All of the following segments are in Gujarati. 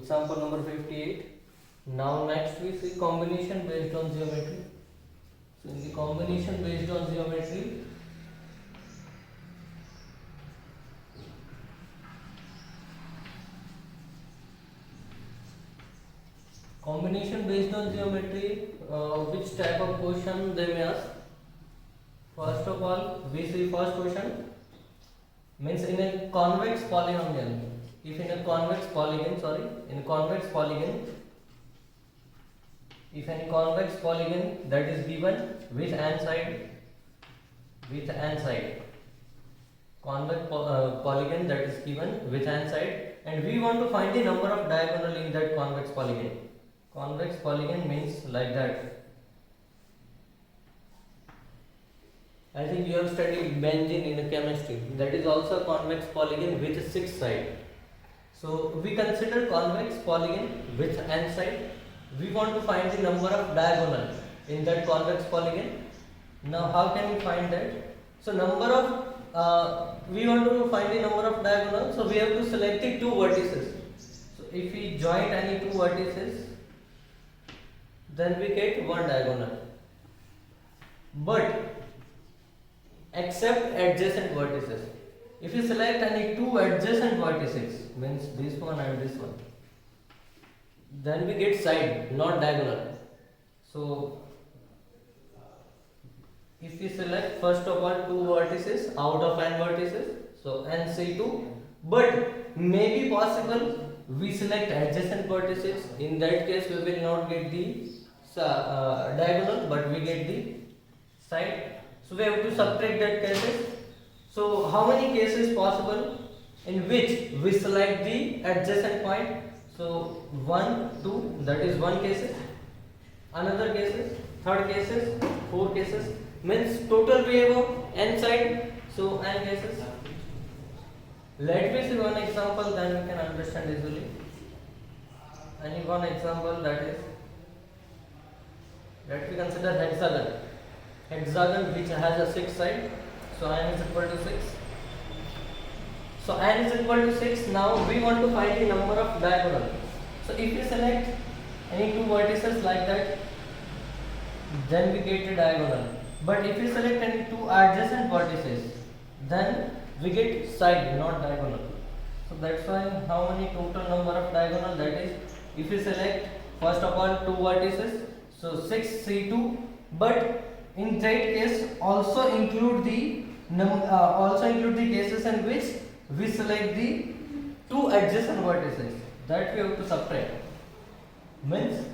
Example number 58. Now next we see combination based on geometry. So in the combination based on geometry, which type of question they may ask? First of all, we see first question means in a convex polynomial. If in a convex polygon, if any convex polygon that is given with an side, convex polygon that is given with an side, and we want to find the number of diagonal in that convex polygon. Convex polygon means like that. I think you have studied benzene in chemistry. That is also a convex polygon with 6 sides. So we consider convex polygon with n side. We want to find the number of diagonals in that convex polygon. Now how can we find that? So we want to find the number of diagonals. So we have to select the two vertices. So if we join any two vertices, then we get one diagonal. But except adjacent vertices. If you select any two adjacent vertices, means this one and this one, then we get side, not diagonal. So if we select first of all two vertices out of n vertices, so nc2, but may be possible we select adjacent vertices. In that case, we will not get the diagonal, but we get the side. So we have to subtract that cases. So how many cases possible in which we select the adjacent point? So 1, 2, that is one cases. Another cases, third cases, 4 cases. Means total we have n side. So n cases. Let me see one example, then we can understand easily. Any one example, that is, let me consider hexagon. Hexagon which has a 6 side. So n is equal to 6. So n is equal to 6. Now we want to find the number of diagonal. So if we select any two vertices like that, then we get a diagonal. But if we select any two adjacent vertices, then we get side, not diagonal. So that's why how many total number of diagonal, that is, if we select first of all two vertices, so 6 C2, but in that case also include the cases in which we select the two adjacent vertices, that we have to subtract. Means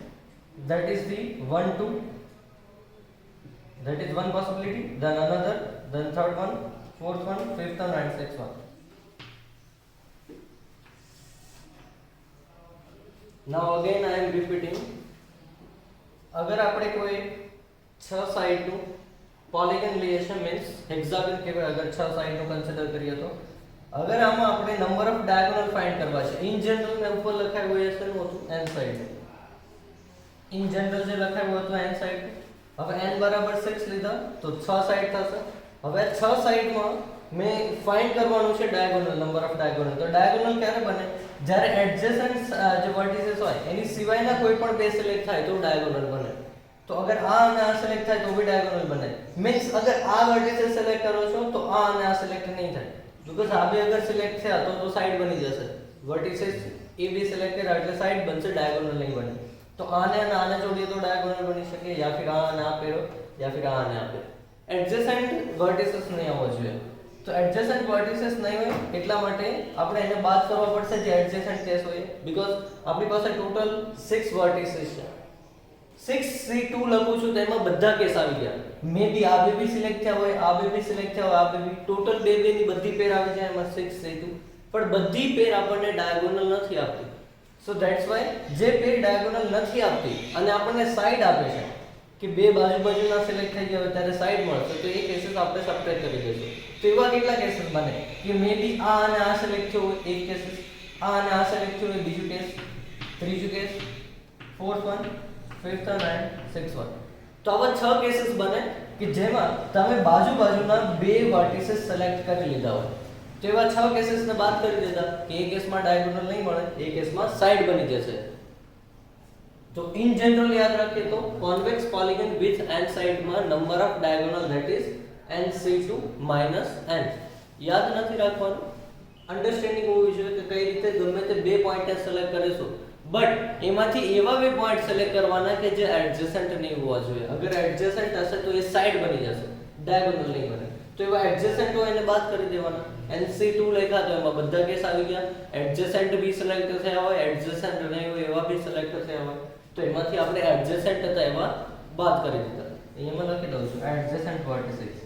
that is the 1, 2, that is one possibility, then another, then third one, fourth one, fifth one and sixth one. Now again I am repeating, अगर આપણે કોઈ 6 સાઈડ નું પોલિગન લઈએ છે, મીન્સ હેક્સાગન કહેવાય અગર 6 સાઈડ નું કન્સિડર કરીએ તો, અગર આમાં આપણે નંબર ઓફ ડાયગોનલ ફાઇન્ડ કરવા છે, ઇન જનરલ મેં ઉપર લખાયું હોય છે શું હતું n સાઈડ, ઇન જનરલ જે લખાયું હતું n સાઈડ, હવે n બરાબર 6 લીધા તો 6 સાઈડ થશે. હવે 6 સાઈડમાં મેં ફાઇન્ડ કરવાનું છે ડાયગોનલ, નંબર ઓફ ડાયગોનલ. તો ડાયગોનલ ક્યારે બને? જ્યારે એડજેસન્ટ જે વર્ટિસીસ હોય એની સિવાયના કોઈ પણ બે સિલેક્ટ થાય તો ડાયગોનલ બને. તો અગર આ અને આ સિલેક્ટ થાય તો બી ડાયગોનલ બને. મીન્સ અગર આ વર્ટિસીસ સિલેક્ટ કરો છો તો આ અને આ સિલેક્ટ નહીં થાય, બીકોઝ આ બે અગર સિલેક્ટ થયા તો સાઈડ બની જશે. વર્ટિસીસ એ બી સિલેક્ટ કર્યા એટલે સાઈડ બનશે, ડાયગોનલ નહીં બને. તો આને અને આને જોડીએ તો ડાયગોનલ બની શકે, યા ફિર આ અને આ પેરો, યા ફિર આ અને આ પેરો. એડજેસન્ટ વર્ટિસીસ નહીં આવવો જોઈએ. તો એડજેસન્ટ વર્ટિસીસ નહીં હોય એટલા માટે આપણે એને બાદ કરવા પડશે જે એડજેસન્ટ કેસ હોય, બીકોઝ આપણી પાસે ટોટલ 6 વર્ટિસીસ છે. 6 C2 લખું છું તો એમાં બધા કેસ આવી ગયા. મે બી આ બે બી સિલેક્ટ થયા હોય, આ બે બી સિલેક્ટ થયા હોય, આ બે બી, ટોટલ બે ની બધી પેર આવી જાય એમાં 6 C2, પણ બધી પેર આપણને ડાયગોનલ નથી આપતી. સો ધેટ્સ વાય જે પેર ડાયગોનલ નથી આપતી અને આપણને સાઈડ આપે છે કે બે બાજુના સિલેક્ટ થઈ ગયા હોય ત્યારે સાઈડ મળશે, તો એ કેસીસ આપણે સબટ્રેક્ટ કરી દઈશું. તો એવા કેટલા કેસીસ બને કે મે બી આ અને આ સિલેક્ટ થયો હોય એક કેસીસ, આ અને આ સિલેક્ટ થયો હોય બીજું કેસ, ત્રીજું case, fourth one, fifth one and sixth one. તો આવા 6 કેસીસ બને કે જેમાં તમે બાજુના બે વર્ટિસીસ સિલેક્ટ કરી લીધા હોય. તો એવા 6 કેસીસને બાદ કરી દીધા કે એ કેસમાં ડાયગોનલ નહીં મળે, એ કેસમાં સાઈડ બની જશે. તો ઇન જનરલ યાદ રાખીએ તો કોન્વેક્સ પોલિગન વિથ n સાઈડમાં number of diagonal that is nc2 n. યાદ નથી રાખવાનું, અન્ડરસ્ટેન્ડિંગ હોવી જોઈએ કે કઈ રીતે ગમે તે બે પોઈન્ટને સિલેક્ટ કરીશું, બટ એમાંથી એવા બે પોઈન્ટ સિલેક્ટ કરવાના કે જે એડજસન્ટ નહીં હોવા જોઈએ. અગર એડજસન્ટ હશે તો એ સાઈડ બની જશે, ડાયગોનલ નહીં બને. તો એવા એડજસન્ટ હોય એને બાદ કરી દેવાના. nc2 લખ્યા તો એમાં બધા કેસ આવી ગયા. એડજસન્ટ બી સિલેક્ટ થયા હોય, એડજસન્ટ નહીં હોય એવા બી સિલેક્ટ થયા હોય. તો એમાંથી આપણે એડજસન્ટ હતા એવા બાદ કરી દીધા. અહીંયા લખી દઉં છું એડજસન્ટ વર્ટિસીસ.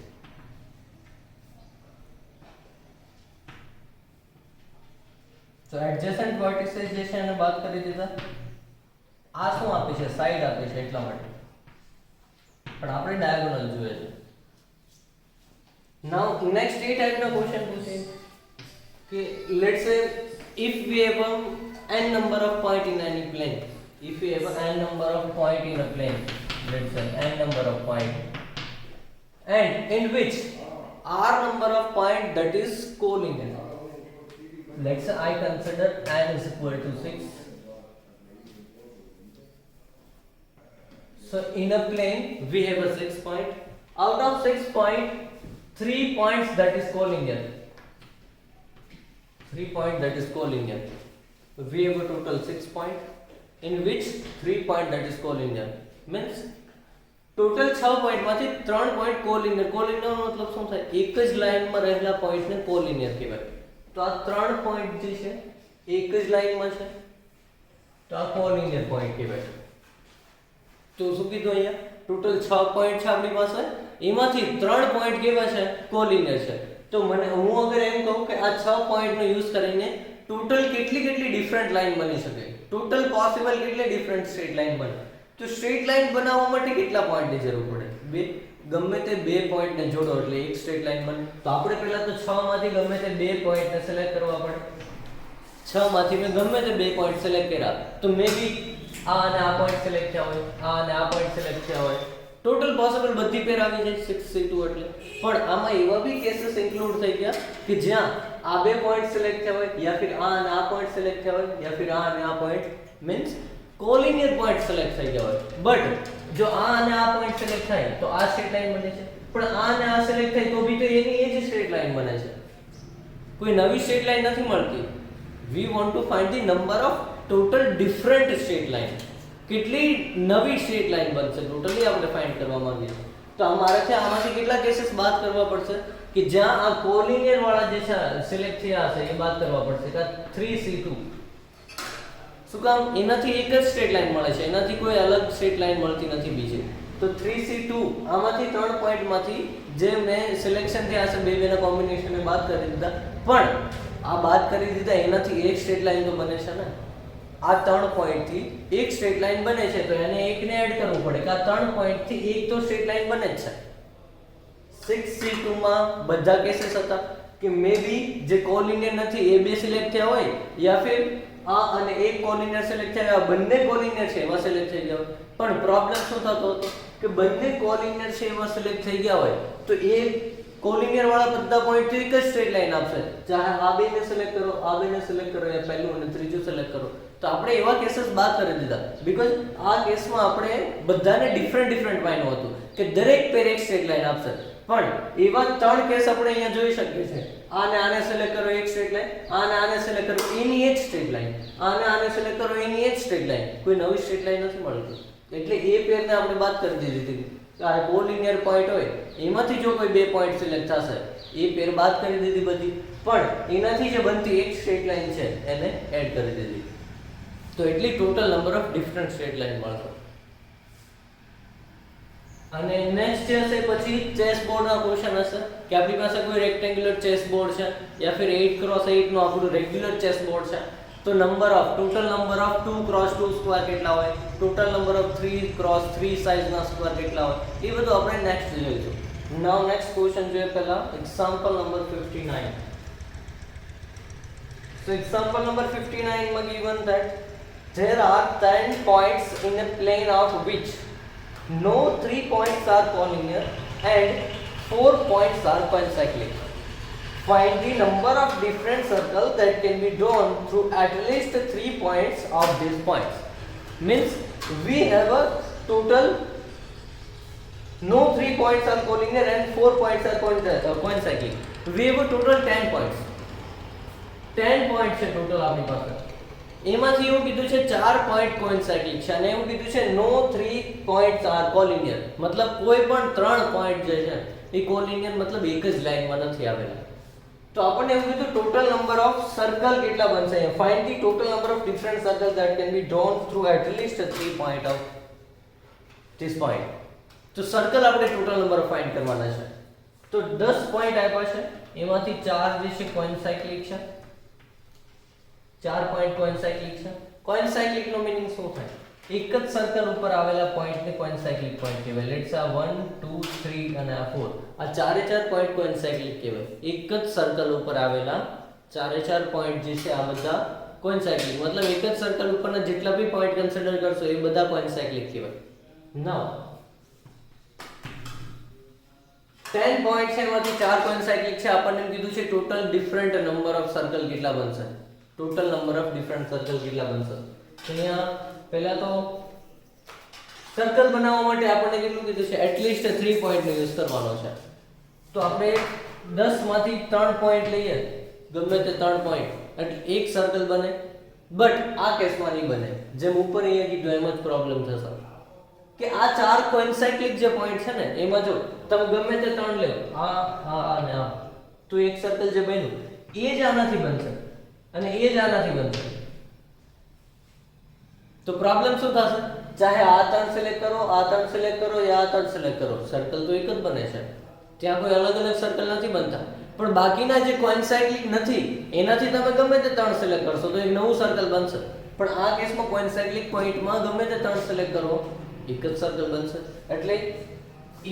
તો એડજસન્ટ વર્ટિસીસ જે છે એને બાદ કરી દીધા. આ શું આપી છે? સાઈડ આપી છે એટલા માટે, પણ આપણે ડાયગોનલ જોઈએ છે. નાઉ નેક્સ્ટ એ ટાઈપના ક્વેશ્ચન પૂછે કે લેટ્સ સે if we have n number of point in any plane, if we have n number of point in a plane, let's say n number of point, and in which r number of point that is collinear. Let's say I consider n is equal to 6. So in a plane we have a 6 point. Out of 6 point, 3 points that is collinear. 3 point that is collinear. We have a total 6 point, in which 3 point that is collinear. Means total 6 point માંથી 3 point collinear. Collinear નો મતલબ શું થાય? એક જ લાઈનમાં રહેલા પોઈન્ટ ને collinear કહેવાય. તો આ 3 પોઈન્ટ જે છે એક જ લાઈનમાં છે, તો આ collinear પોઈન્ટ કહેવાય. તો શું કીધું અહીંયા? ટોટલ 6 પોઈન્ટ છે આપણી પાસે, એમાંથી 3 પોઈન્ટ કેવા છે? collinear છે. તો મને હું અગર એમ કહું કે આ 6 પોઈન્ટનો યુઝ કરીને ટોટલ કેટલી ડિફરન્ટ લાઈન બની શકે, ટોટલ પોસિબલ કેટલી ડિફરન્ટ સ્ટ્રેટ લાઈન બને, તો સ્ટ્રેટ લાઈન બનાવવા માટે કેટલા પોઈન્ટની જરૂર પડે? બે. ગમે તે બે પોઈન્ટને જોડો એટલે એક સ્ટ્રેટ લાઈન બને. તો આપણે પહેલા તો 6 માંથી ગમે તે બે પોઈન્ટને સિલેક્ટ કરવા પડે. 6 માંથી મેં ગમે તે બે પોઈન્ટ સિલેક્ટ કર્યા, તો મે બી આ અને આ પોઈન્ટ સિલેક્ટ થયા હોય, આ અને આ પોઈન્ટ સિલેક્ટ થયા હોય, ટોટલ પોસિબલ બધી પેર આવી જાય 6c2 એટલે. પણ આમાં એવા બી કેસીસ ઇન્ક્લુડ થઈ ગયા કે જ્યાં આ બે પોઈન્ટ સિલેક્ટ થયા હોય, યા ફિર આ અને આ પોઈન્ટ સિલેક્ટ થયા હોય, યા ફિર આ અને આ point means collinear point select થઈ ગયા હોય. બટ જો આ અને આ પોઈન્ટ સિલેક્ટ થાય તો આ સ્ટ્રેટ લાઈન બને છે, પણ આ અને આ સિલેક્ટ થાય તો બી તો એની એ જ સ્ટ્રેટ લાઈન બને છે, કોઈ નવી સ્ટ્રેટ લાઈન નથી મળતી. We want to find the number of total different straight line. કેટલી નવી સ્ટ્રેટ લાઈન બનશે ટોટલી આપણે ફાઇન્ડ કરવા માંગીએ. તો અમારે આમાંથી કેટલા કેસીસ બાદ કરવા પડશે કે જ્યાં આ કોલિનિયર વાળા જે છે સિલેક્ટ થયા હશે એ બાદ કરવા પડશે. કે 3c2 શું કામ? એનાથી એક જ સ્ટ્રેટ લાઈન મળે છે, એનાથી કોઈ અલગ સ્ટ્રેટ લાઈન મળતી નથી બીજી. તો 3c2 આમાંથી 3 પોઈન્ટમાંથી જે મેં સિલેક્શન થયા હશે બે બેના કોમ્બિનેશનને બાદ કરી દીધા, પણ આ બાદ કરી દીધા એનાથી એક સ્ટ્રેટ લાઈન તો બને છે ને. આ 3 પોઈન્ટથી એક સ્ટ્રેટ લાઈન બને છે તો એને એકને એડ કરવું પડે કે આ 3 પોઈન્ટથી એક તો સ્ટ્રેટ લાઈન બને જ છે. 6c2 માં બધા કેસીસ હતા કે મે બી જે કોલિનિયર નથી એ બે સિલેક્ટ થયા હોય, યા ફિર આ અને એક કોલિનિયર સિલેક્ટ થયા, બંને કોલિનિયર છે એવા સિલેક્ટ થઈ ગયા હોય. પણ પ્રોબ્લેમ શું થતો હતો કે બંને કોલિનિયર છે એવા સિલેક્ટ થઈ ગયા હોય તો એ કોલિનિયર વાળા બધા પોઈન્ટ એક જ સ્ટ્રેટ લાઈન આપશે, ચાહે આ બેને સિલેક્ટ કરો, આ બેને સિલેક્ટ કરો, યા પહેલું અને ત્રીજું સિલેક્ટ કરો. તો આપણે એવા કેસીસ બાદ કરી દીધા બીકોઝ આ કેસમાં આપણે બધાને ડિફરન્ટ લાઈનો હતું કે દરેક પેર એક સ્ટ્રેટ લાઈન આપશે. પણ એવા 3 કેસ આપણે અહીંયા જોઈ શકીએ છીએ. આને આને સિલેક્ટ કરો એક સ્ટ્રેટ લાઈન, આને આને સિલેક્ટ કરો એની એક સ્ટ્રેટ લાઈન, આને આને સિલેક્ટ કરો એની એક સ્ટ્રેટ લાઈન, કોઈ નવી સ્ટ્રેટ લાઈન નથી મળતી. એટલે એ પેરને આપણે બાદ કરી દીધી હતી. આ કોલિનિયર પોઈન્ટ હોય એમાંથી જો કોઈ બે પોઈન્ટ સિલેક્ટ થશે એ પેર બાદ કરી દીધી બધી, પણ એનાથી જે બનતી એક સ્ટ્રેટ લાઈન છે એને એડ કરી દીધી. તો એટલી total number of different straight line મળશે. અને નેક્સ્ટ જે હશે પછી ચેસ બોર્ડના ક્વેશ્ચન હશે કે આપણી પાસે કોઈ રેક્ટેન્ગ્યુલર ચેસ બોર્ડ છે યા ફિર 8x8 નો આપણું રેગ્યુલર ચેસ બોર્ડ છે, તો total number of 2x2 square કેટલા હોય, ટોટલ નંબર ઓફ 3x3 સાઇઝના સ્ક્વેર કેટલા હોય, એ બધું આપણે નેક્સ્ટ જોઈશું. નાઉ નેક્સ્ટ ક્વેશ્ચન જોઈએ પહેલા example number 59. So example number 59 માં given that there are 10 points in a plane of which no 3 points are collinear and 4 points are pancyclic. find the number of different circles that can be drawn through at least 3 points of these points. Means we have a total no 3 points are collinear and 4 points are coincyclic. We have a total 10 points. 10 points છે total આપણી પાસે. એમાંથી એવું કીધું છે 4 પોઈન્ટ કોઇન્સાઇક્લિક છે અને એવું કીધું છે નો 3 પોઈન્ટ્સ આર કોલિનિયર. મતલબ કોઈ પણ 3 પોઈન્ટ જે છે એ કોલિનિયર મતલબ એક જ લાઈનમાં નથી આવેલા. તો આપણને એવું કીધું ટોટલ નંબર ઓફ સર્કલ કેટલા બનશે. Find the total number of different circle that can be drawn through at least 3 point of this point. તો સર્કલ આપણે ટોટલ નંબર ફાઇન્ડ કરવાના છે. તો 10 પોઈન્ટ આપ્યા છે, એમાંથી 4 જે છે કોઇન્સાઇક્લિક છે. 4 પોઈન્ટ કોઇન્સાઇક્લિક છે. કોઇન્સાઇક્લિક નો મીનિંગ શું થાય? એક જ સર્કલ ઉપર આવેલા પોઈન્ટ ને કોઇન્સાઇક્લિક પોઈન્ટ કહેવાય. લેટ્સ આ 1 2 3 અને આ 4. આ ચારે ચાર પોઈન્ટ કોઇન્સાઇક્લિક કહેવાય. એક જ સર્કલ ઉપર આવેલા ચારે ચાર પોઈન્ટ જે છે આ બધા કોઇન્સાઇક્લિક. મતલબ એક જ સર્કલ ઉપરના જેટલા બી પોઈન્ટ કન્સિડર કરશો એ બધા કોઇન્સાઇક્લિક કહેવાય. નાઉ 10 પોઈન્ટ છે એમાંથી 4 કોઇન્સાઇક્લિક છે. આપણને કીધું છે total different number of circle કેટલા બનશે. Total number of different circle કેટલા બનશે. તો અહીંયા પહેલા તો સર્કલ બનાવવા માટે આપણને કેટલું કીધું છે એટલીસ્ટ 3 પોઈન્ટ નો યુઝ કરવાનો છે. તો આપણે 10 માંથી 3 પોઈન્ટ લઈએ, ગમે તે 3 પોઈન્ટ એટલે એક સર્કલ બને. બટ આ કેસમાં નહીં બને. જેમ ઉપર અહીંયા કીધું એમ જ પ્રોબ્લેમ થશે કે આ 4 કોઇન્સાઇક્લિક જે પોઈન્ટ છે ને એમાં જો તમે ગમે તે 3 લો, આ અને આ, તો એક સર્કલ જે બન્યું એ જ આનાથી બનશે અને એ જ આનાથી બનશે. તો પ્રોબ્લેમ શું થશે? ચાહે આ 3 સિલેક્ટ કરો, આ 3 સિલેક્ટ કરો યા આ 3 સિલેક્ટ કરો, સર્કલ તો એક જ બને છે. ત્યાં કોઈ અલગ અલગ સર્કલ નથી બનતા. પણ બાકીના જે કોઇન્સાઇક્લિક નથી એનાથી તમે ગમે તે 3 સિલેક્ટ કરશો તો એક નવું સર્કલ બનશે. પણ આ કેસમાં કોઇન્સાઇક્લિક પોઈન્ટમાં ગમે તે 3 સિલેક્ટ કરો એક જ સર્કલ બનશે. એટલે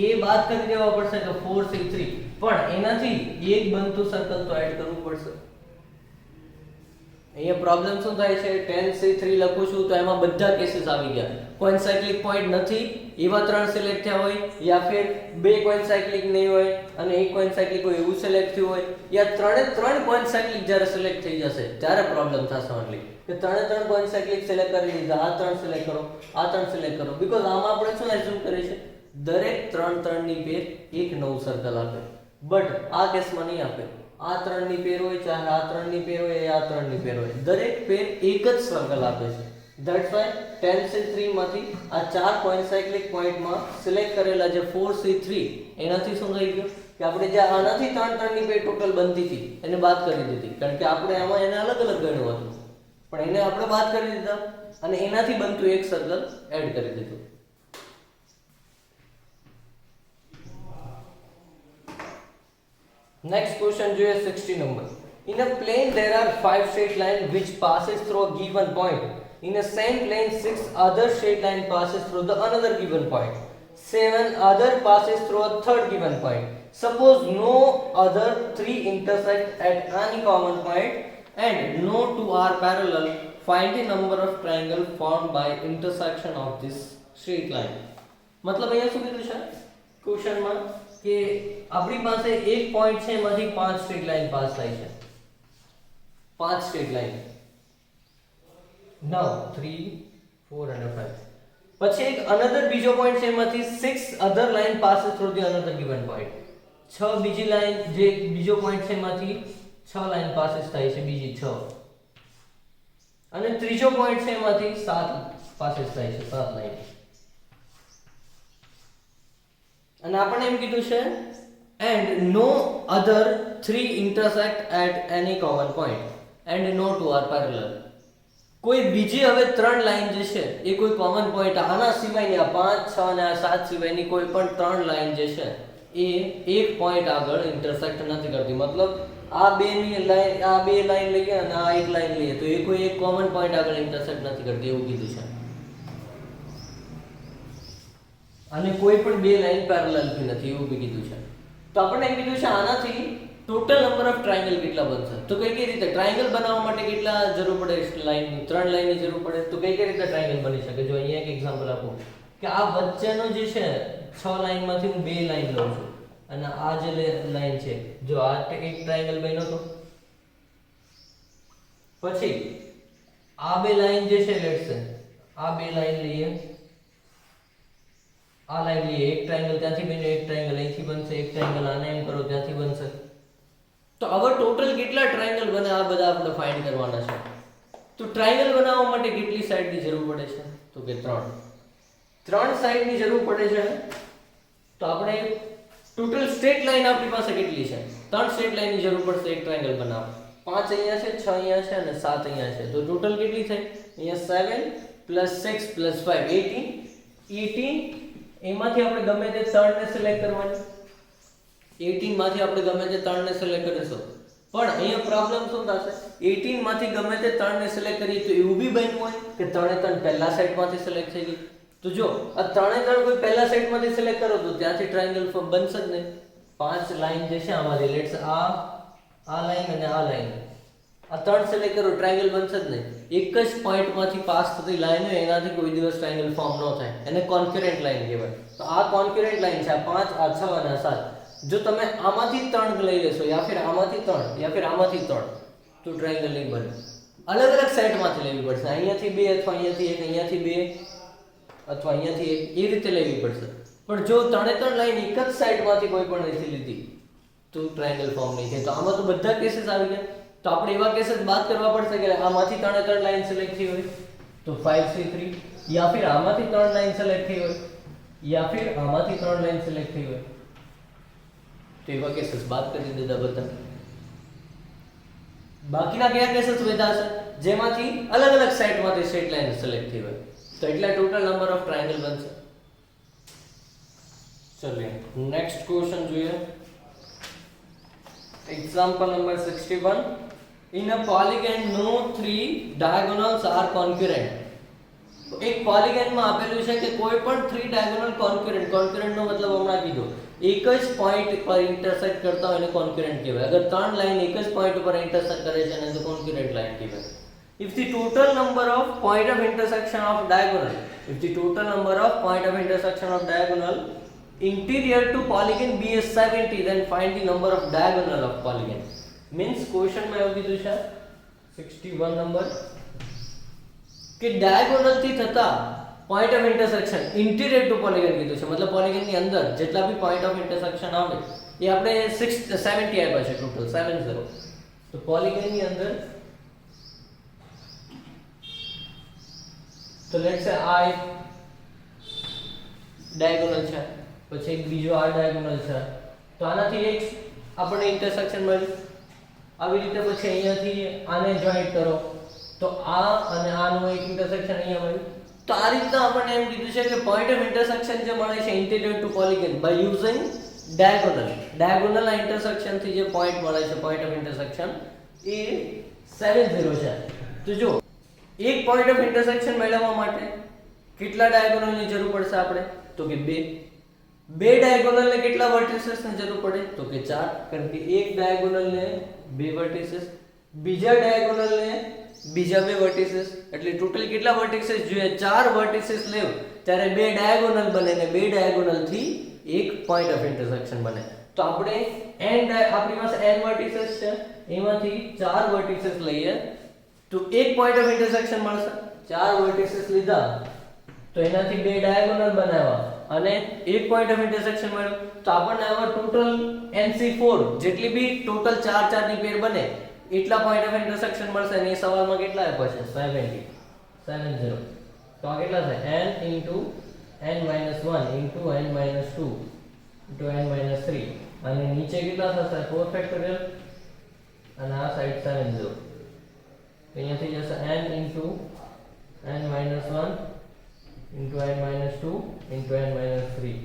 એ બાદ કરી દેવા પડશે કે 4 3, પણ એનાથી એક બનતું સર્કલ તો એડ કરવું પડશે. અહીંયા પ્રોબ્લેમ શું થાય છે? 10 3 લખું છું તો એમાં બધા કેસીસ આવી ગયા. કોઇન્સાઇક્લિક પોઈન્ટ નથી એવા 3 સિલેક્ટ થયા હોય, યા ફિર બે કોઇન્સાઇક્લિક નહીં હોય અને એક કોઇન્સાઇક્લિક હોય એવું સિલેક્ટ થયું હોય, યા ત્રણ કોઇન્સાઇક્લિક જ્યારે સિલેક્ટ થઈ જશે ત્યારે પ્રોબ્લેમ થશે. ઓનલી કે ત્રણ કોઇન્સાઇક્લિક સિલેક્ટ કરી લીધા, આ 3 સિલેક્ટ કરો, આ 3 સિલેક્ટ કરો. બીકોઝ આમાં આપણે શું એઝ્યુમ કરીએ છીએ દરેક 3 ની પેર એક નવું સર્કલ આપે. બટ આ કેસમાં નહીં આપે. આ 3 ની પેર હોય, ચાહે આ 3 ની પેર હોય, આ 3 ની પેર હોય, દરેક પેર એક જ સર્કલ આપે છે. ધેટ્સ વાય 10 3 માંથી આ 4 કોઇન્સાઇક્લિક પોઈન્ટમાં સિલેક્ટ કરેલા જે 4 3 એનાથી શું થઈ ગયું કે આપણે જે આનાથી 3 ની પેર ટોટલ બનતી હતી એને બાદ કરી દીધી. કારણ કે આપણે આમાં એને અલગ અલગ ગણ્યું હતું, પણ એને આપણે બાદ કરી દીધા અને એનાથી બનતું એક સર્કલ એડ કરી દીધું. Next question જોઈએ 60 number. In a plane there are 5 straight lines which passes through a given point. In a same plane 6 other straight line passes through the another given point. 7 other passes through a third given point. Suppose no other 3 intersect at any common point and no 2 are parallel. Find the number of triangle formed by intersection of this straight line. मतलब અહીંયા શું કીધું છે ક્વેશ્ચનમાં કે આપણી પાસે એક પોઈન્ટ છે એમાંથી 5 સ્ટ્રેટ લાઈન પાસ થાય છે. 5 સ્ટ્રેટ લાઈન. નાઉ 3 4 અને 5. પછી એક અનધર બીજો પોઈન્ટ છે એમાંથી 6 other line passes through the another given point. 6 બીજી લાઈન જે બીજો પોઈન્ટ છે એમાંથી 6 લાઈન પાસિસ થાય છે, બીજી 6. અને ત્રીજો પોઈન્ટ છે એમાંથી 7 પાસિસ થાય છે, 7 લાઈન. અને આપણે એમ કીધું છે and no other 3 intersect at any common point and no 2 are parallel. કોઈ બીજી હવે 3 લાઈન જે છે એ કોઈ કોમન પોઈન્ટ આના સિવાયની આ 5 6 અને આ 7 સિવાયની કોઈ પણ 3 લાઈન જે છે એ એક પોઈન્ટ આગળ ઇન્ટરસેક્ટ નથી કરતી. મતલબ આ બેની લાઈન, આ બે લાઈન લઈએ અને આ એક લાઈન લઈએ તો એ કોઈ એક કોમન પોઈન્ટ આગળ ઇન્ટરસેક્ટ નથી કરતી એવું કીધું છે. અને કોઈ પણ બે લાઈન પેરેલલ બી નથી એવું બી કીધું છે. તો આપણે એમ કીધું છે આનાથી ટોટલ નંબર ઓફ ટ્રાયેંગલ કેટલા બનશે. તો કઈ રીતે ટ્રાયેંગલ બનાવવા માટે કેટલા જરૂર પડે? લાઈનની 3 લાઈનની જરૂર પડે. તો કઈ રીતે ટ્રાયેંગલ બની શકે? જો અહીંયા એક એક્ઝામ્પલ આપું કે આ વચ્ચેનો જે છે 6 લાઈનમાંથી હું 2 લાઈન લઉં છું. અને આ જે લાઈન છે, જો આ એક ટ્રાયેંગલ બન્યો તો પછી આ બે લાઈન જે છે લેટ્સ સે આ બે લાઈન લઈએ, આ લાઈન લઈએ, એક ટ્રાયેંગલ ત્યાંથી બન્યો, એક ટ્રાયેંગલ અહીંથી બનશે, એક ટ્રાયેંગલ આને એમ કરો ત્યાંથી બનશે. તો હવે ટોટલ કેટલા ટ્રાયેંગલ બને આ બધા આપણે ફાઇન્ડ કરવાના છે. તો ટ્રાયેંગલ બનાવવા માટે કેટલી સાઈડની જરૂર પડે છે? તો કે 3 સાઈડની જરૂર પડે છે. તો આપણે ટોટલ સ્ટ્રેટ લાઈન આપણી પાસે કેટલી છે? 3 સ્ટ્રેટ લાઈનની જરૂર પડશે એક ટ્રાયેંગલ બનાવવા. 5 અહીંયા છે, 6 અહીંયા છે અને 7 અહીંયા છે. તો ટોટલ કેટલી થઈ? અહીંયા 7 + 6 + 5 18. એમાંથી આપણે ગમે તે 3 ને સિલેક્ટ કરવાની. 18 માંથી આપણે ગમે તે 3 ને સિલેક્ટ કરીશું. પણ અહીંયા પ્રોબ્લેમ શું થશે? 18 માંથી ગમે તે 3 ને સિલેક્ટ કરીએ તો એવું બી બન્યું હોય કે 3 એ 3 પહેલા સાઈડમાંથી સિલેક્ટ થઈ ગઈ. તો જો આ 3 એ 3 કોઈ પહેલા સાઈડમાંથી સિલેક્ટ કરો તો ત્યાંથી ટ્રાયેંગલ બનશે જ નહીં. 5 લાઈન જે છે આમાંથી લેટ્સ આ લાઈન અને આ લાઈન, આ 3 સિલેક્ટ કરો, ટ્રાયેંગલ બનશે જ નહીં. એક જ પોઈન્ટમાંથી પાસ થતી લાઈન હોય એનાથી કોઈ દિવસ ટ્રાયેંગલ ફોર્મ ન થાય. એને કોન્કરન્ટ લાઈન કહેવાય. તો આ કોન્કરન્ટ લાઈન છે, આ 5, આ 6 અને આ 7. જો તમે આમાંથી 3 લઈ લેશો યા ફિર આમાંથી 3 યા ફિર આમાંથી 3 તો ટ્રાયેંગલ નહીં બને. અલગ અલગ સાઈડમાંથી લેવી પડશે. અહીંયાથી 2 અથવા અહીંયાથી 1, અહીંયાથી 2 અથવા અહીંયાથી 1, એ રીતે લેવી પડશે. પણ જો 3 લાઈન એક જ સાઈડમાંથી કોઈ પણ નથી લીધી તો ટ્રાયેંગલ ફોર્મ નહીં થાય. તો આમાં તો બધા કેસીસ આવી ગયા. તો આપણે એવા કેસીસ બાદ કરવા પડશે કે આમાંથી 3 લાઈન સિલેક્ટ થઈ હોય તો 5C3, યા ફિર આમાંથી 3 લાઈન સિલેક્ટ થઈ હોય યા ફિર આમાંથી 3 લાઈન સિલેક્ટ થઈ હોય તો એવા કેસીસ બાદ કરી દીધા બધા. બાકીના કયા કેસીસ વધ્યા છે? જેમાંથી અલગ અલગ સાઈડમાંથી સ્ટ્રેટ લાઈન સિલેક્ટ થઈ હોય. તો એટલા ટોટલ નંબર ઓફ ટ્રાયેંગલ બનશે. ચલિए નેક્સ્ટ ક્વેશ્ચન જોઈએ. Example number 61. In a polygon no 3 diagonals are concurrent. એક પોલીગન માં આપેલું છે કે કોઈ પણ 3 ડાયગોનલ કોન્કરન્ટ નો મતલબ હમણાં કીધો એક જ પોઈન્ટ પર ઇન્ટરસેક્ટ કરતા હોય એને કોન્કરન્ટ કહેવાય. અગર 3 લાઈન એક જ પોઈન્ટ પર ઇન્ટરસેક્ટ કરે છે એને તો કોન્કરન્ટ લાઈન કહેવાય. If the total number of point of intersection of diagonal interior to polygon B is 70, then find the number of diagonal of polygon. Means question में એવું કીધું છે 61 નંબર કે diagonal થી થતા point of intersection interior to polygon કીધું છે. મતલબ polygon ની અંદર જેટલા બી point of intersection આવે એ આપણે 70 આપ્યા છે ટોટલ 70. તો polygon ની અંદર તો લેટ્સ સે આ એક diagonal છે, પછી એક બીજો આ diagonal છે. તો આનાથી એક આપણને ઇન્ટરસેક્શન મળ્યું. આવી રીતે પછી અહીંયાથી આને જોઈન્ટ કરો તો આ અને આનું એક ઇન્ટરસેક્શન અહીંયા મળ્યું. તો આ રીતના આપણને એમ કીધું છે કે પોઈન્ટ ઓફ ઇન્ટરસેક્શન જે મળે છે interior to polygon by using diagonal આ ઇન્ટરસેક્શન થી જે પોઈન્ટ મળે છે પોઈન્ટ ઓફ ઇન્ટરસેક્શન એ 70 છે. તો જો એક પોઈન્ટ ઓફ ઇન્ટરસેક્શન મેળવવા માટે કેટલા ડાયગોનલ ની જરૂર પડશે આપણે? તો કે 2 ડાયગોનલ ને કેટલા વર્ટિસીસ ની જરૂર પડે? તો કે 4, કારણ કે એક ડાયગોનલ ને 2 વર્ટિસીસ, બીજા ડાયગોનલ ને બીજા 2 વર્ટિસીસ, એટલે ટોટલ કેટલા વર્ટિસીસ જોઈએ? 4 વર્ટિસીસ લેવ ત્યારે 2 ડાયગોનલ બને ને 2 ડાયગોનલ થી એક પોઈન્ટ ઓફ ઇન્ટરસેક્શન બને. તો આપણે આપણી પાસે n વર્ટિસીસ છે, એમાંથી 4 વર્ટિસીસ લઈએ તો એક પોઈન્ટ ઓફ ઇન્ટરસેક્શન મળશે. 4 વર્ટિસીસ લીધા તો એનાથી 2 ડાયગોનલ બનાવ્યા અને એક પોઈન્ટ ઓફ ઇન્ટરસેક્શન મળ્યું. તો આપણને આમાં ટોટલ NC4 જેટલી બી ટોટલ 4 ની પેર બને એટલા પોઈન્ટ ઓફ ઇન્ટરસેક્શન મળશે. અને એ સવાલમાં કેટલા આપ્યા છે? 70. તો આ કેટલા થાય? n * n - 1 * n - 2 * n - 3 અને નીચે કેટલા થશે? 4 ફેક્ટોરિયલ અને આ સાઈડ 70. તો અહીંયા થઈ જશે n * n - 1 * n - 2 * n - 3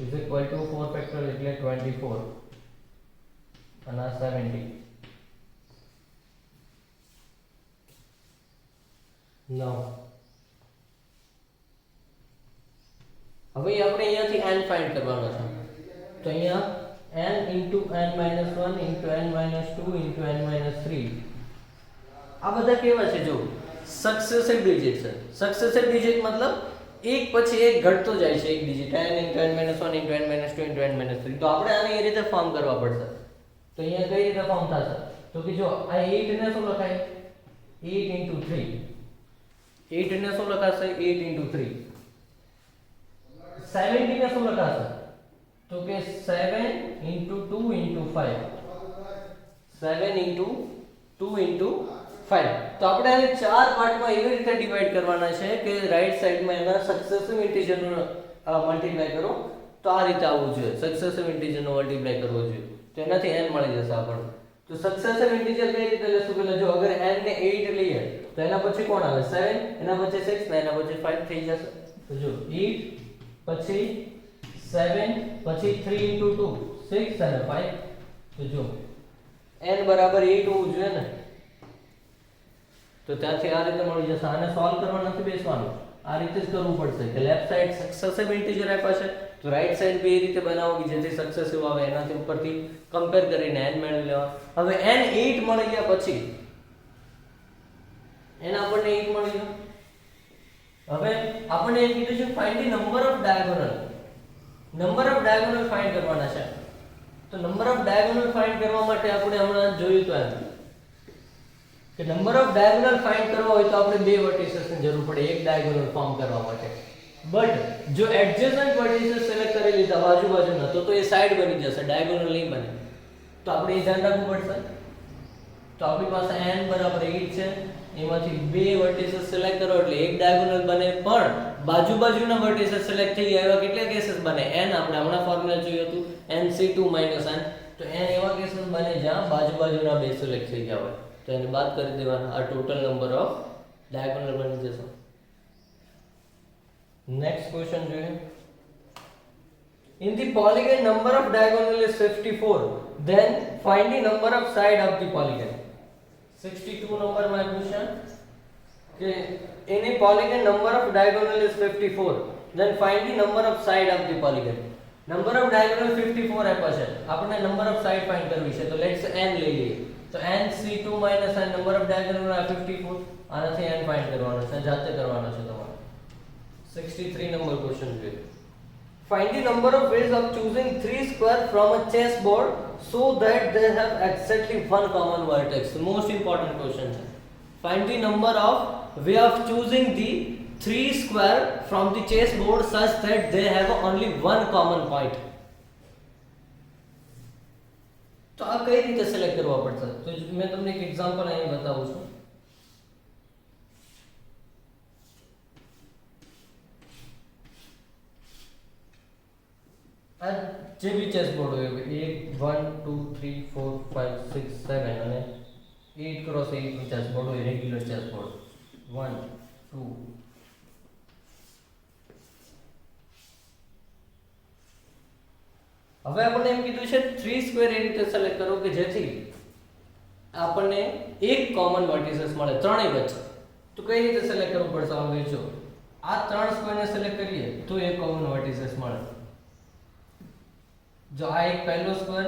is equal to 4 factorial એટલે 24 અને આ 70. now હવે આપણે અહીંયાથી n ફાઇન્ડ કરવાનો છે. તો અહીંયા n * n - 1 * n - 2 * n - 3 આ બધા કેવા છે? જો સક્સેસિવ ડિજિટ છે. સક્સેસિવ ડિજિટ મતલબ એક પછી એક ઘટતો જાય છે એક digit n * n - 1 * n - 2 * n - 3 તો આપણે આને એ રીતે ફોર્મ કરવા પડશે તો અહીંયા કઈ રીતે ફોર્મ થશે તો કે જો આ 8 ને શું લખાય 8 * 3 8 ને શું લખાશે 8 * 3 17 ને શું લખાશે તો કે 7 * 2 * 5 7 * 2 * 5 તો આપણે આને ચાર પાર્ટમાં એવી રીતે ડિવાઈડ કરવાના છે કે રાઈટ સાઈડમાં એના સક્સેસિવ ઇન્ટીજરનો મલ્ટીપ્લાય કરો તો આ રીતે આવવું જોઈએ સક્સેસિવ ઇન્ટીજરનો મલ્ટીપ્લાય કરવો જોઈએ તો એનાથી n મળી જશે આપણને તો સક્સેસિવ ઇન્ટીજર કઈ રીતે લેશું પેલા જો અગર n ને 8 લઈએ તો એના પછી કોણ આવે 7 એના પછી 6 ને એના પછી 5 થઈ જશે તો જો 8 પછી 7 પછી 3 * 2 6 અને 5 તો જો n બરાબર 8 હોવું જોઈએ ને તો ત્યાંથી આ રીતે મળી જશે આને સોલ્વ કરવા નથી બેસવાનું આ રીતે જ કરવું પડશે કે લેફ્ટ સાઈડ સક્સેસિવ ઇન્ટીજર આપ્યા છે તો રાઈટ સાઈડ બી એ રીતે બનાવો કે જેથી સક્સેસિવ આવે એનાથી ઉપરથી કમ્પેર કરીને n મેળવી લેવા હવે n 8 મળી ગયા પછી n આપણને 8 મળી ગયો હવે આપણને એ કીધું છે find the number of diagonal find કરવાના છે તો નંબર ઓફ ડાયગોનલ ફાઇન્ડ કરવા માટે આપણે હમણાં જોયું તો એમ કે નંબર ઓફ ડાયગોનલ ફાઇન્ડ કરવા હોય તો આપણે બે વર્ટિસીસની જરૂર પડે એક ડાયગોનલ ફોર્મ કરવા માટે બટ જો એડજેસન્ટ વર્ટિસીસ સિલેક્ટ કરી લીધા બાજુના તો એ સાઈડ બની જશે ડાયગોનલ નહીં બને તો આપણે એ ધ્યાન રાખવું પડશે તો આપણી પાસે n બરાબર 8 છે એમાંથી બે વર્ટિસીસ સિલેક્ટ કરો એટલે એક ડાયગોનલ બને પણ બાજુના વર્ટિસીસ સિલેક્ટ થઈ ગયા એવા કેટલા કેસીસ બને n આપણે હમણાં ફોર્મ્યુલા જોયું હતું nc2 - n તો n એવા કેસીસ બને જ્યાં બાજુના બે સિલેક્ટ થઈ ગયા હોય તો એને બાદ કરી દેવાના આ ટોટલ નંબર ઓફ ડાયગોનલ બની જશે નેક્સ્ટ ક્વેશ્ચન જોઈએ in the polygon number of diagonal is 54 then find the number of side of the polygon 62 number માં પૂછ્યા કે in a polygon number of diagonal is 54 then find the number of side of the polygon number of diagonal 54 આપ્યા છે આપણે number of side find કરવી છે તો લેટ્સ n લઈ લઈએ તો nc2 - n number of diagonal are 54 આનાથી n ફાઇન્ડ કરવાનો છે જાતે કરવાનો છે તમારે 63 નંબર ક્વેશ્ચન જોઈએ find the number of ways of choosing three square from a chessboard so that they have exactly one common vertex most important question है find the number of way of choosing the three square from the chessboard such that they have only one common point તો આ કઈ રીતે સિલેક્ટ કરવા પડશે તો મેં તમને એક એક્ઝામ્પલ અહીં બતાવું છું આ જે બી ચેસ બોર્ડ હોય 1 2 3 4 5 6 7 અને 8x8 નું ચેસ બોર્ડ હોય રેગ્યુલર ચેસ બોર્ડ 1 2 હવે આપણને એમ કીધું છે 3 સ્ક્વેર એ રીતે સિલેક્ટ કરો કે જેથી આપણને એક કોમન વર્ટિસીસ મળે ત્રણેય વચ્ચે તો કઈ રીતે સિલેક્ટ કરવું પડશે હવે જો આ ત્રણ સ્ક્વેરને સિલેક્ટ કરીએ તો એક કોમન વર્ટિસીસ મળે જો આ એક પહેલો સ્ક્વેર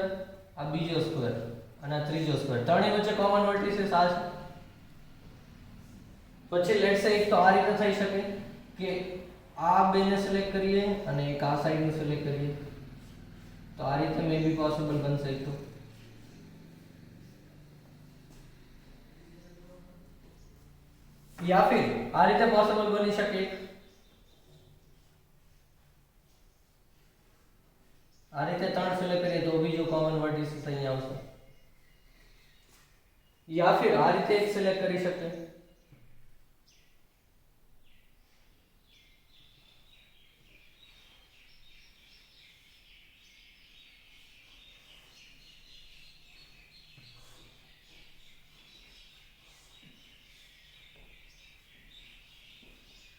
આ બીજો સ્ક્વેર અને આ ત્રીજો સ્ક્વેર ત્રણેય વચ્ચે કોમન વર્ટિસીસ આ છે પછી લેટ્સ સે એક તો આ રીતે થઈ શકે કે આ બેને સિલેક્ટ કરીએ અને એક આ સાઈડને સિલેક્ટ કરીએ तो आ रीते में भी पॉसिबल बन सकते या फिर आ रीते पॉसिबल बनी सके आ रीते त्रण सिलेक्ट करिए तो भी जो कॉमन वर्टिसीस અહીંયા આવશે या फिर आ रीते एक सिलेक्ट કરી શકે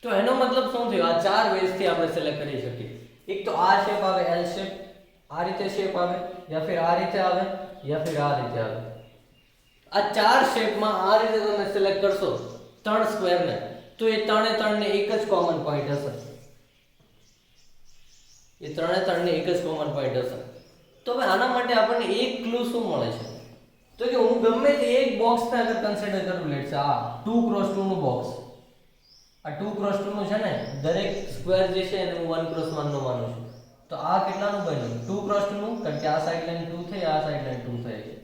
तो એનો મતલબ શું થયો આ ચાર વેઝ થી આપણે સિલેક્ટ કરી શકીએ એક તો આ શેપ આવે એલ શેપ આ રીતે શેપ આવે યા फिर આ રીતે આવે યા फिर આ રીતે આવે આ ચાર શેપ માં આ રીતે તમે સિલેક્ટ કરશો ત્રણ સ્ક્વેર ને તો એ ત્રણે ત્રણ ને એક જ કોમન પોઈન્ટ હશે એ ત્રણે ત્રણ ને એક જ કોમન પોઈન્ટ હશે તો હવે આના માટે આપણને એક ક્લુ શું મળે છે તો કે હું ગમે તે એક બોક્સ ને અગર કન્સિડર કરું લેટ્સ આ 2x2 નું બોક્સ આ 2 ક્રોસ 2 નું છે ને દરેક સ્ક્વેર જે છે એને હું 1 ક્રોસ 1 નો માનું છું. તો આ કેટલાનું બન્યું 2 ક્રોસ 2 નું, કારણ કે આ સાઈડ લાઈન 2 થઈ, આ સાઈડ લાઈન 2 થઈ.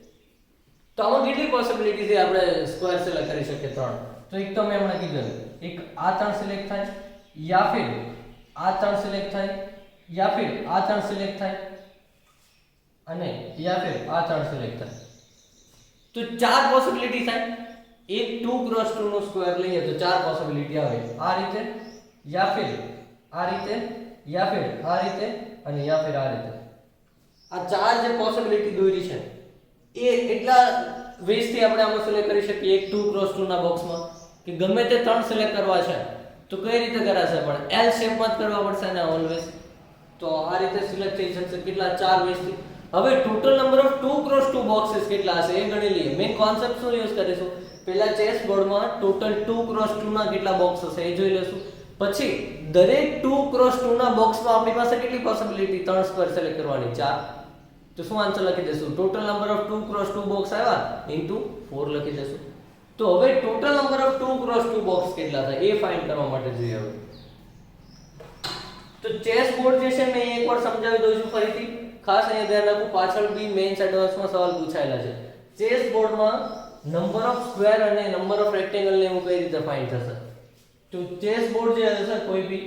તો આમાં કેટલી પોસિબિલિટી છે આપણે સ્ક્વેર સિલેક્ટ કરી શકીએ? 3. તો એક તો મેં હમણાં કીધું, એક આ 3 સિલેક્ટ થાય, યા ફિર આ 3 સિલેક્ટ થાય, યા ફિર આ 3 સિલેક્ટ થાય, અને યા ફિર આ 3 સિલેક્ટ થાય. તો 4 પોસિબિલિટી થાય. એક 2 ક્રોસ 2 નો સ્ક્વેર લઈએ તો 4 પોસિબિલિટી આવે. આ રીતે, યા ફિર આ રીતે, યા ફિર આ રીતે, અને યા ફિર આ રીતે. આ 4 જે પોસિબિલિટી દોરી છે એ એટલા વેઝ થી આપણે આમાં સિલેક્ટ કરી શકીએ. એક 2 ક્રોસ 2 ના બોક્સમાં કે ગમે તે 3 સિલેક્ટ કરવા છે તો કઈ રીતે કરાશે? પણ L શેપમાં જ કરવા પડશે ને ઓલવેઝ. તો આ રીતે સિલેક્ટ થઈ શકશે. કેટલા? 4 વેઝ થી. હવે ટોટલ નંબર ઓફ 2 ક્રોસ 2 બોક્सेस કેટલા હશે એ ગણી લઈએ. મેઇન કોન્સેપ્ટ શું યુઝ કરીશું? પહેલા ચેસ બોર્ડમાં ટોટલ 2 ક્રોસ 2 ના કેટલા બોક્સ હશે એ જોઈ લેશું. પછી દરેક 2 ક્રોસ 2 ના બોક્સમાં આપણી પાસે કેટલી પોસિબિલિટી? 3 સ્ક્વેર સિલેક્ટ કરવાની, 4. તો શું આન્સર લખી દેશું? Total number of 2 cross 2 box આવ્યા ઇન્ટુ 4 લખી દેશું. તો હવે total number of 2 cross 2 box કેટલા થાય એ ફાઇન્ડ કરવા માટે જોઈએ. હવે તો ચેસ બોર્ડ જે છે મેં એકવાર સમજાવી દઉં છું ફરીથી. ખાસ અહીંયા ધ્યાન રાખવું, પાછળ બી મેઇન્સ એડવાન્સમાં સવાલ પૂછાયેલા છે. ચેસ બોર્ડમાં નંબર ઓફ સ્ક્વેર અને નંબર ઓફ રેક્ટેંગલ ને હું કઈ રીતે ફાઇન્ડ થશે? તો ચેસ બોર્ડ જે હશે કોઈ બી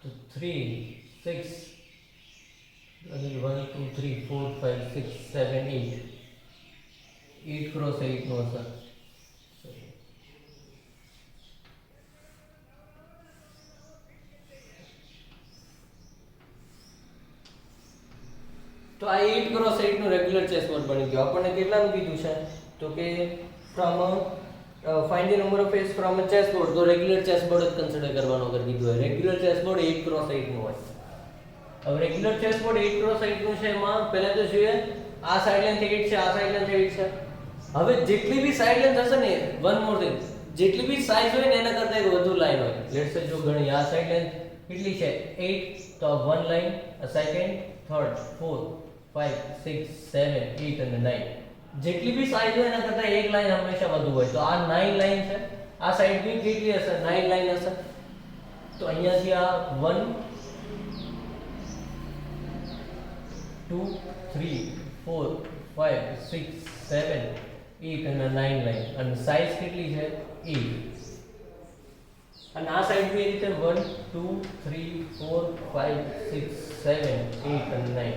તો 3 6 1 2 3 4 5 6 7 8 8 ક્રોસ 8 નો હશે. તો આ 8 ક્રોસ 8 નું રેગ્યુલર ચેસ બોર્ડ બની ગયું. આપણને કેટલાનું કીધું છે? તો કે from find the number of face from a chess board. તો રેગ્યુલર ચેસ બોર્ડ જ કન્સિડર કરવાનો અગર કીધું હોય. રેગ્યુલર ચેસ બોર્ડ 8 ક્રોસ 8 નું હોય. હવે રેગ્યુલર ચેસ બોર્ડ 8 ક્રોસ 8 નું છે. એમાં પહેલા તો જોઈએ આ સાઇડ લેન્થ 8 છે, આ સાઇડ લેન્થ 8 છે. હવે જેટલી બી સાઇડ લેન્થ હશે ને, વન મોર થિંગ, જેટલી બી સાઈઝ હોય ને એના કરતા એક વધુ લાઈન હોય. લેટ્સ સે જો ગણી આ સાઇડ લેન્થ કેટલી છે 8, તો one line, a second, third, fourth, 5 6 7 8 અને 9. જેટલી બી સાઈઝ હોય એના કરતા એક લાઈન હંમેશા વધુ હોય. તો આ 9 લાઈન છે. આ સાઈડ બી કેટલી હશે? 9 લાઈન હશે. તો અહીંયાથી આ 1 2 3 4 5 6 7 8 અને 9 લાઈન. અને સાઈઝ કેટલી છે? 8. અને આ સાઈડ બી એ રીતે 1 2 3 4 5 6 7 8 અને 9.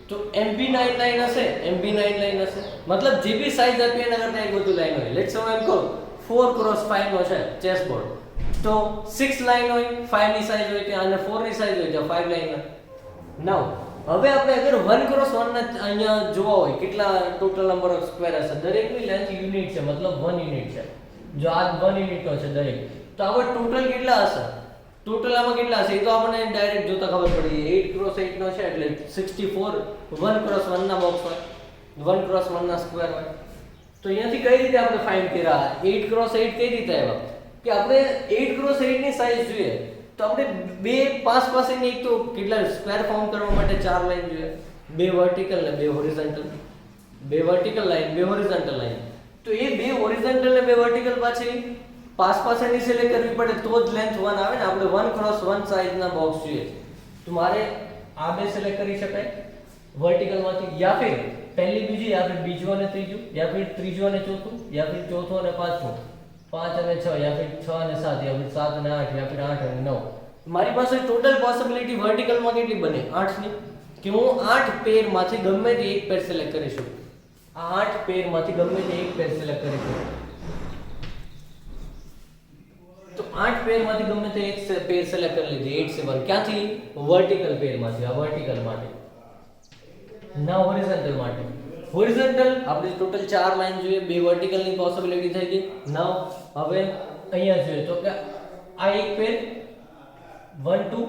તો MP9 લાઈન હશે, MP9 લાઈન હશે. મતલબ જે બી સાઈઝ આપી એના કરતા એક વધુ લાઈન હોય. લેટ્સ સે હું એમ કહું 4 ક્રોસ 5 નો છે ચેસ બોર્ડ, તો 6 લાઈન હોય, 5 ની સાઈઝ હોય ત્યાં, અને 4 ની સાઈઝ હોય ત્યાં 5 લાઈન હોય. નાઉ હવે આપણે અગર 1 ક્રોસ 1 ના અહીંયા જોવા હોય કેટલા ટોટલ નંબર ઓફ સ્ક્વેર હશે. દરેકની લેન્થ યુનિટ છે, મતલબ 1 યુનિટ છે. જો આ 1 યુનિટ નો છે દરેક, તો આવા ટોટલ કેટલા હશે? ટોટલ આમાં કેટલા હશે એ તો આપણને ડાયરેક્ટ જોતા ખબર પડી જાય. 8 ક્રોસ 8 નો છે એટલે 64 1 ક્રોસ 1 ના બોક્સ હોય, 1 ક્રોસ 1 ના સ્ક્વેર હોય. તો અહીંયાથી કઈ રીતે આપણે ફાઇન્ડ કર્યા? 8 ક્રોસ 8 કઈ રીતે આવ્યા? કે આપણે 8 ક્રોસ 8 ની સાઈઝ જોઈએ તો આપણે બે પાસ પાસેની એક તો કેટલા સ્ક્વેર ફોર્મ કરવા માટે 4 લાઈન જોઈએ, બે વર્ટિકલ ને બે હોરિઝોન્ટલ, બે વર્ટિકલ લાઈન, બે હોરિઝોન્ટલ લાઈન. તો એ બે હોરિઝોન્ટલ ને બે વર્ટિકલ પાછી પાસ પાસેની સિલેક્ટ કરવી પડે તો જ લેન્થ 1 આવે ને. આપણે 1 ક્રોસ 1 સાઈઝના બોક્સ જોઈએ તો મારે આ બે સિલેક્ટ કરી શકાય વર્ટિકલ માંથી, યા ફિર પહેલી બીજી, યા ફિર બીજું અને ત્રીજું, યા ફિર ત્રીજું અને ચોથું, યા ફિર ચોથું અને પાંચમું, 5 અને 6, યા ફિર 6 અને 7, યા ફિર 7 અને 8, યા ફિર 8 અને 9. મારી પાસે ટોટલ પોસિબિલિટી વર્ટિકલમાં કેટલી બને? 8 ની. કે હું 8 પેર માંથી ગમે તે એક પેર સિલેક્ટ કરી શકું. આ 8 પેર માંથી ગમે તે એક પેર સિલેક્ટ કરી શકું. તો 8 પેર માંથી ગમે તે એક પેર સિલેક્ટ કરી લીધી 8 7. ક્યાંથી? વર્ટિકલ પેર માંથી. આ વર્ટિકલ માટે. ના હોરિઝોન્ટલ માટે. હોરિઝોન્ટલ આપણે ટોટલ 4 લાઈન જોઈએ, બે વર્ટિકલ ની પોસિબિલિટી થઈ ગઈ. નાઉ હવે અહીંયા જોઈએ તો કે આ એક પેર 1 2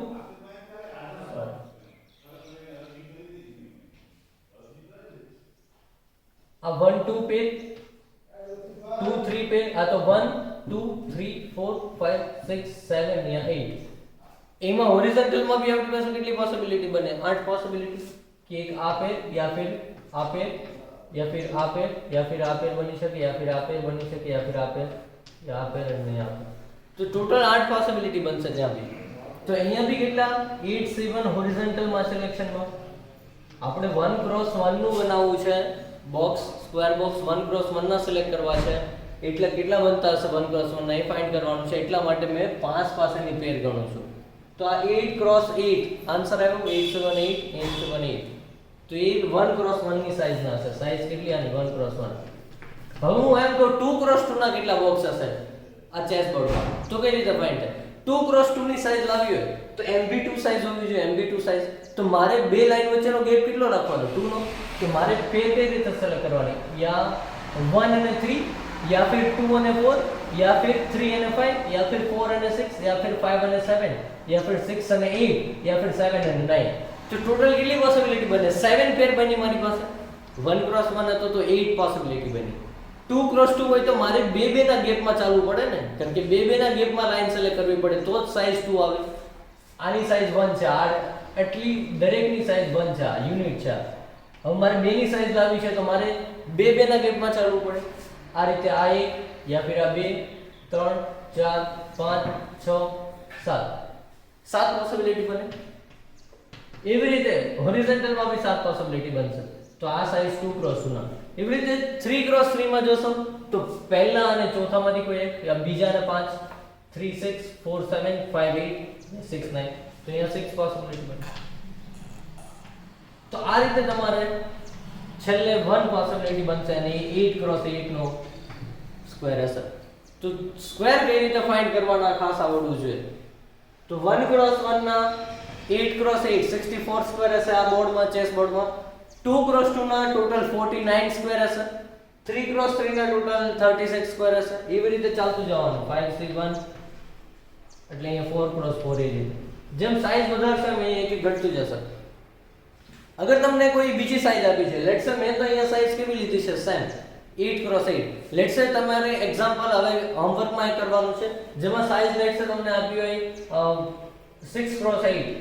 આ 1 2 પેર 2 2 3 पे આ તો 1 2 3 4 5 6 7 या 8 એમાં હોરિઝોન્ટલ માં બી આપણી પાસે કેટલી પોસિબિલિટી બને 8 પોસિબિલિટી कि एक आ पेड़ या फिर आ पेड़ या फिर आ पेड़ या फिर आ पेड़ बनी શકે या फिर आ पेड़ बनी શકે या फिर आ पेड़ या आ पेड़ અને આ તો ટોટલ 8 પોસિબિલિટી બનશે ત્યાં બી તો અહીંયા બી કેટલા 8 7 હોરિઝોન્ટલ માં સિલેક્શન માં આપણે 1 ક્રોસ 1 નું બનાવવું છે બોક્સ સ્ક્વેર બોક્સ 1 ક્રોસ 1 ના સિલેક્ટ કરવા છે એટલે કેટલા બનતા હશે 1 ક્રોસ 1 ના એ ફાઇન્ડ કરવાનું છે એટલા માટે મેં 5 પાસેની પેર ગણું છું તો આ 8 ક્રોસ 8 આન્સર આવ્યો 8 7 8 8 7 8 તો એ 1 ક્રોસ 1 ની સાઈઝ ના હશે સાઈઝ કેટલી આની 1 ક્રોસ 1 હવે હું એમ કહું 2 ક્રોસ 2 ના કેટલા બોક્સ હશે આ ચેસ બોર્ડમાં તો કઈ રીતે ફાઇન્ડ થાય 2 ક્રોસ 2 ની સાઈઝ લાવી હોય તો MB2 સાઈઝ હોવી જોઈએ MB2 સાઈઝ તો મારે બે લાઈન વચ્ચેનો ગેપ કેટલો રાખવાનો 2 નો કે મારે પેર કઈ રીતે સિલેક્ટ કરવાની યા 1 અને 3 या फिर 2 અને 4 या फिर 3 અને 5 या फिर 4 અને 6 या फिर 5 અને 7 या फिर 6 અને 8 या फिर 7 અને 9 તો ટોટલ કેટલી પોસિબિલિટી બને 7 પેર બની મારી પાસે 1 ક્રોસ 1 હતો તો 8 પોસિબિલિટી બની 2 ક્રોસ 2 હોય તો મારે બે બે ના ગેપમાં ચાલવું પડે ને કારણ કે બે બે ના ગેપમાં લાઈન સિલેક્ટ કરવી પડે તો જ સાઈઝ 2 આવે આની સાઈઝ 1 છે આ એટલી દરેકની સાઈઝ 1 છે આ યુનિટ છે હવે મારે બે ની સાઈઝ લાવવી છે તો મારે બે બે ના ગેપમાં ચાલવું પડે આ રીતે આ એક या फिर આ 2 3 4 5 6 7 7 પોસિબિલિટી બને એવી રીતે હોરિઝોન્ટલ માં બી 7 પોસિબિલિટી બનશે તો આ સાઈઝ 2 ક્રોસ 2 ના એવી રીતે 3 ક્રોસ 3 માં જોશો તો પહેલા અને ચોથામાંથી કોઈ એક या બીજા અને 5 3 6 4 7 5 8 6 9 તો અહીંયા 6 પોસિબિલિટી બને તો આ રીતે તમારે છેલ્લે 1 પોસિબિલિટી બનશે અને 8 ક્રોસ 8 નો સ્ક્વેર હશે તો સ્ક્વેર કઈ રીતે ફાઇન્ડ કરવાના ખાસ આવડવું જોઈએ તો 1 ક્રોસ 1 ના 8 ક્રોસ 8 64 સ્ક્વેર હશે આ બોર્ડમાં ચેસ બોર્ડમાં 2 ક્રોસ 2 ના ટોટલ 49 સ્ક્વેર હશે 3 ક્રોસ 3 ના ટોટલ 36 સ્ક્વેર હશે એવી રીતે ચાલતું જવાનું 5 6 1 એટલે અહીંયા 4 ક્રોસ 4 એ રીતે જેમ સાઈઝ વધારશે એમ અહીંયા એક ઘટતું જશે અગર તમને કોઈ બીજી સાઈઝ આપી છે લેટ્સ સે મેં તો અહીંયા સાઈઝ કેવી લીધી છે સેમ 8 ક્રોસ 8 લેટ્સ સે તમારે એક્ઝામ્પલ હવે હોમવર્કમાં એ કરવાનું છે જેમાં સાઈઝ લેટ્સ સે તમને આપી હોય 6 ક્રોસ 8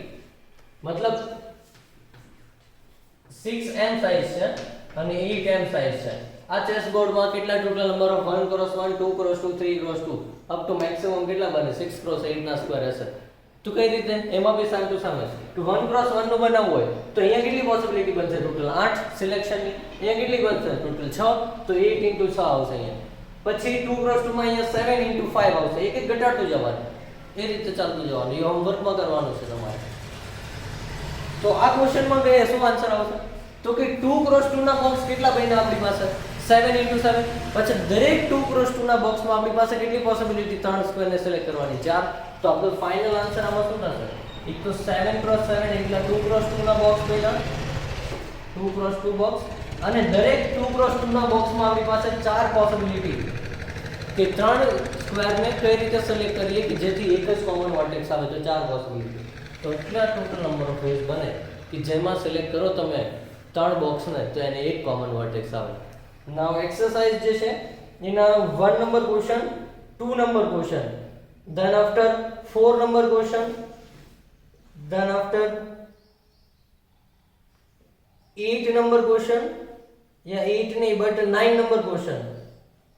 મતલબ 6m સાઈઝ છે અને 8m સાઈઝ છે આ ચેસ બોર્ડમાં કેટલા total number of 1 cross 1 2 cross 2 3 cross 2 up to maximum કેટલા બને 6 ક્રોસ 8 ના સ્ક્વેર હશે તો કઈ રીતે એમાં બી સામ ટુ સામ છે તો 1 ક્રોસ 1 નું બનાવવું હોય તો અહીંયા કેટલી પોસિબિલિટી બનશે ટોટલ 8 સિલેક્શનની અહીંયા કેટલી બનશે ટોટલ 6 તો 8 * 6 આવશે અહીંયા પછી 2 ક્રોસ 2 માં અહીંયા 7 * 5 આવશે એક એક ઘટાડતું જવાનું એ રીતે ચાલતું જવાનું એ હોમવર્કમાં કરવાનું છે તમારે તો આ ક્વેશ્ચનમાં કઈ શું આન્સર આવશે તો કે 2 ક્રોસ 2 ના બોક્સ કેટલા બન્યા આપણી પાસે 7 * 7 પછી દરેક 2 ક્રોસ 2 ના બોક્સમાં આપણી પાસે કેટલી પોસિબિલિટી 3 સ્ક્વેર ને સિલેક્ટ કરવાની 4 તો આપણો ફાઇનલ આન્સર આમાં શું થશે એક તો 7 ક્રોસ 7 એટલે 2 ક્રોસ 2 ના બોક્સ બન્યા 2 ક્રોસ 2 બોક્સ અને દરેક 2 ક્રોસ 2 ના બોક્સમાં આપણી પાસે 4 પોસિબિલિટી કે 3 સ્ક્વેરને કઈ રીતે સિલેક્ટ કરીએ કે જેથી એક જ કોમન વર્ટેક્સ આવે તો 4 પોસિબિલિટી તો એટલા ટોટલ નંબર ઓફ વેઝ બને કે જેમાં સિલેક્ટ કરો તમે 3 બોક્સને તો એને એક કોમન વર્ટેક્સ આવે નાઉ એક્સરસાઇઝ જે છે એના 1 number question 2 number question then after 4 number question then after 8 number question या 8 नहीं but 9 number question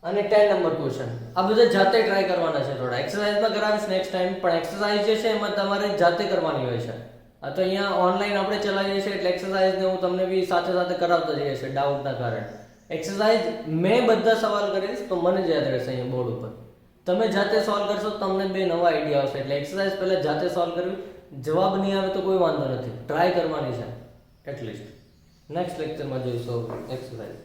અને 10 number question આ બધા જાતે ટ્રાય કરવાના છે થોડા એક્સરસાઇઝમાં કરાવીશ નેક્સ્ટ ટાઈમ પણ એક્સરસાઇઝ જે છે એમાં તમારે જાતે કરવાની હોય છે આ તો અહીંયા ઓનલાઈન આપણે ચલાવીએ છીએ એટલે એક્સરસાઇઝ ને હું તમને બી સાથે સાથે કરાવતો જઈએ છે ડાઉટના કારણે એક્સરસાઇઝ મેં બધા સવાલ કરીશ તો મને જ યાદ રહેશે અહીંયા બોર્ડ ઉપર તમે જાતે સોલ્વ કરશો તમને બે નવા આઈડિયા આવશે એટલે એક્સરસાઇઝ પહેલા જાતે સોલ્વ કરવી જવાબ નહીં આવે તો કોઈ વાંધો નથી ટ્રાય કરવાની છે એટલીસ્ટ નેક્સ્ટ લેક્ચરમાં જોઈશું એક્સરસાઇઝ